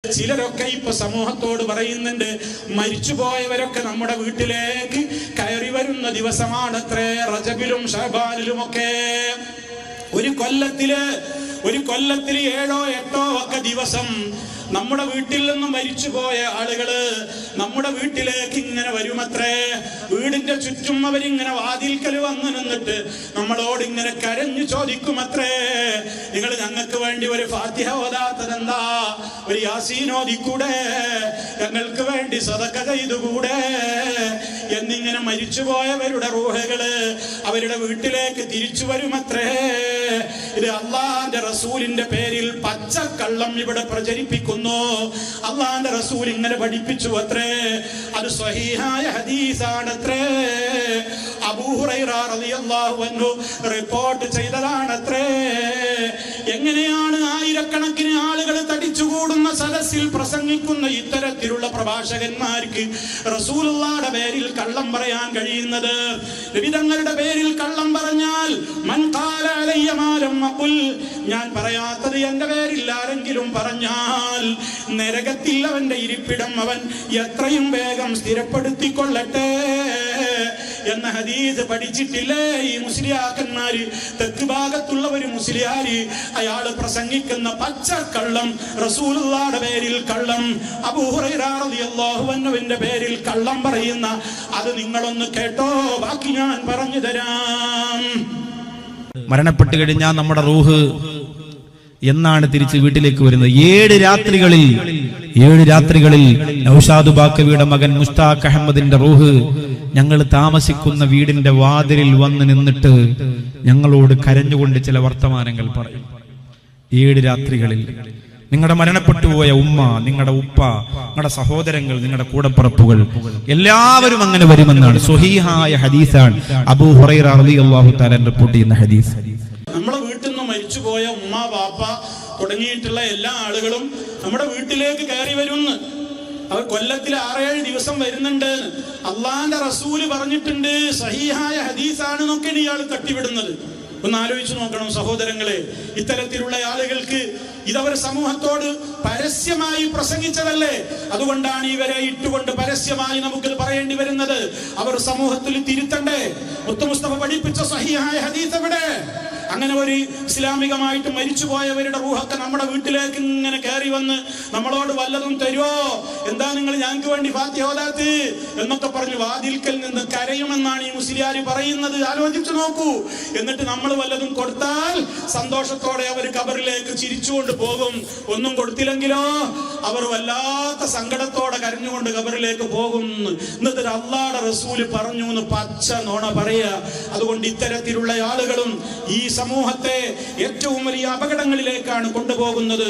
ചിലരൊക്കെ ഇപ്പൊ സമൂഹത്തോട് പറയുന്നുണ്ട്, മരിച്ചുപോയവരൊക്കെ നമ്മുടെ വീട്ടിലേക്ക് കയറി വരുന്ന ദിവസമാണത്രേ റജബിലും ശഅബാനിലുമൊക്കെ. ഒരു കൊല്ലത്തില് 7ഓ 8ഓ ഒക്കെ ദിവസം നമ്മുടെ വീട്ടിൽ നിന്ന് മരിച്ചുപോയ ആളുകള് നമ്മുടെ വീട്ടിലേക്ക് ഇങ്ങനെ വരുമത്രേ. വീടിന്റെ ചുറ്റും അവരിങ്ങനെ വാതിൽക്കൽ വന്ന് നിന്നിട്ട് നമ്മളോട് ഇങ്ങനെ കരഞ്ഞു ചോദിക്കുമത്രേ, നിങ്ങൾ ഞങ്ങൾക്ക് വേണ്ടി ഒരു ഫാത്തിഹ ഓതാത്തതെന്താ, ഒരു യാസീൻ ഓതിക്കൂടെ, ഞങ്ങൾക്ക് വേണ്ടി സദഖ ചെയ്തുകൂടെ എന്നിങ്ങനെ മരിച്ചുപോയവരുടെ റൂഹുകള് അവരുടെ വീട്ടിലേക്ക് തിരിച്ചു വരുമത്രേ. ഇത് അള്ളാന്റെ റസൂലിന്റെ പേരിൽ പച്ചക്കള്ളം ഇവിടെ പ്രചരിപ്പിക്കുന്നു. അള്ളാന്റെ റസൂൽ ഇങ്ങനെ പഠിപ്പിച്ചു അത്രേ. അത് സ്വഹീഹായ ഹദീസാണത്രേ. അബൂ ഹുറൈറ റളിയല്ലാഹു അൻഹു റിപ്പോർട്ട് ചെയ്തതാണത്രേ. എങ്ങനെയാണ് ആയിരക്കണക്കിന് ആളുകൾ തടിച്ചുകൂടുന്ന സദസ്സിൽ പ്രസംഗിക്കുന്ന ഇത്തരത്തിലുള്ള പ്രഭാഷകന്മാർക്ക് റസൂലുള്ളാഹിയുടെ പേരിൽ കള്ളം പറയാൻ കഴിയുന്നത്? നബി തങ്ങളുടെ പേരിൽ കള്ളം പറഞ്ഞാൽ മൻ ഖാല അലയ്യ മാ ലം അഖുൽ, ഞാൻ പറയാത്തത് എന്റെ പേരിൽ ആരെങ്കിലും പറഞ്ഞാൽ നരകത്തിൽ അവന്റെ ഇരിപ്പിടം അവൻ എത്രയും വേഗം സ്ഥിരപ്പെടുത്തിക്കൊള്ളട്ടെ എന്ന ഹദീസ് പഠിച്ചിട്ടില്ലേ ഈ മുസ്ലിയാക്കന്മാര്? തെക്ക് ഭാഗത്തുള്ള ഒരു മുസ്ലിയാര് അയാള് പ്രസംഗിക്കുന്ന പച്ചക്കള്ളം, റസൂലുള്ളാഹിയുടെ പേരിൽ കള്ളം, അബൂ ഹുറൈറ റളിയല്ലാഹു അൻഹുവിന്റെ പേരിൽ കള്ളം പറയുന്ന അത് നിങ്ങളൊന്ന് കേട്ടോ, ബാക്കി ഞാൻ പറഞ്ഞു തരാം. മരണപ്പെട്ട് കഴിഞ്ഞാൽ നമ്മുടെ റൂഹ് എന്നാണ് തിരിച്ച് വീട്ടിലേക്ക് വരുന്നത്? 7 രാത്രികളിൽ നൗഷാദ് ബാക്കവിയുടെ മകൻ മുസ്താഖ് അഹമ്മദിന്റെ റൂഹ് ഞങ്ങൾ താമസിക്കുന്ന വീടിന്റെ വാതിലിൽ വന്ന് നിന്നിട്ട് ഞങ്ങളോട് കരഞ്ഞുകൊണ്ട് ചില വർത്തമാനങ്ങൾ പറയും. 7 രാത്രികളിൽ നിങ്ങളുടെ മരണപ്പെട്ടുപോയ ഉമ്മ, നിങ്ങളുടെ ഉപ്പ, നിങ്ങളുടെ സഹോദരങ്ങൾ, നിങ്ങളുടെ കൂടപ്പിറപ്പുകൾ എല്ലാവരും അങ്ങനെ വരുമെന്നാണ് സ്വഹീഹായ ഹദീസാണ്. അബൂ ഹുറൈറ റളിയല്ലാഹു തആല റിപ്പോർട്ട് ചെയ്യുന്ന ഹദീസ്. നമ്മളെ വീട്ടിൽ നിന്ന് മരിച്ചുപോയ ഉമ്മ, ബാപ്പ തുടങ്ങിയിട്ടുള്ള എല്ലാ ആളുകളും നമ്മുടെ വീട്ടിലേക്ക് കയറി വരുന്നു. അവർ കൊല്ലത്തിൽ 6-7 ദിവസം വരുന്നുണ്ട്. അള്ളാന്റെ റസൂല് പറഞ്ഞിട്ടുണ്ട്, സഹീഹായ ഹദീസാണ് എന്നൊക്കെയാണ് ഇയാൾ തട്ടിവിടുന്നത്. ഒന്ന് ആലോചിച്ചു നോക്കണം സഹോദരങ്ങളെ. ഇത്തരത്തിലുള്ള ആളുകൾക്ക് ഇതവർ സമൂഹത്തോട് പരസ്യമായി പ്രസംഗിച്ചതല്ലേ? അതുകൊണ്ടാണ് ഇവരെ ഇട്ടുകൊണ്ട് പരസ്യമായി നമുക്ക് പറയേണ്ടി വരുന്നത്. അവർ സമൂഹത്തിൽ തിരുത്തണ്ടേ? മുത്ത് മുസ്തഫ പഠിപ്പിച്ച സഹീഹായ ഹദീസ് എവിടെ? അങ്ങനെ ഒരു ഇസ്ലാമികമായിട്ട് മരിച്ചുപോയവരുടെ റൂഹൊക്കെ നമ്മുടെ വീട്ടിലേക്ക് ഇങ്ങനെ കയറി വന്ന് നമ്മളോട് വല്ലതും തരുമോ, എന്താ നിങ്ങൾ ഞങ്ങൾക്ക് വേണ്ടി ഫാത്തിഹ ഓതാത്ത് എന്നൊക്കെ പറഞ്ഞ് വാതിൽക്കൽ നിന്ന് കരയുമെന്നാണ് ഈ മുസ്ലിയാര് പറയുന്നത്. ആലോചിച്ചു നോക്കൂ. എന്നിട്ട് നമ്മൾ വല്ലതും കൊടുത്താൽ സന്തോഷത്തോടെ അവർ ഖബറിലേക്ക് ചിരിച്ചുകൊണ്ട് പോകും. ഒന്നും കൊടുത്തില്ലെങ്കിലോ അവർ വല്ലാത്ത സങ്കടത്തോടെ കരഞ്ഞുകൊണ്ട് ഖബറിലേക്ക് പോകും. എന്നിട്ട് അല്ലാഹുവിന്റെ റസൂല് പറഞ്ഞു എന്ന് പച്ച നോണ പറയുക. അതുകൊണ്ട് ഇത്തരത്തിലുള്ള ആളുകളും ഈ സമൂഹത്തെ ഏറ്റവും വലിയ അപകടങ്ങളിലേക്കാണ് കൊണ്ടുപോകുന്നത്.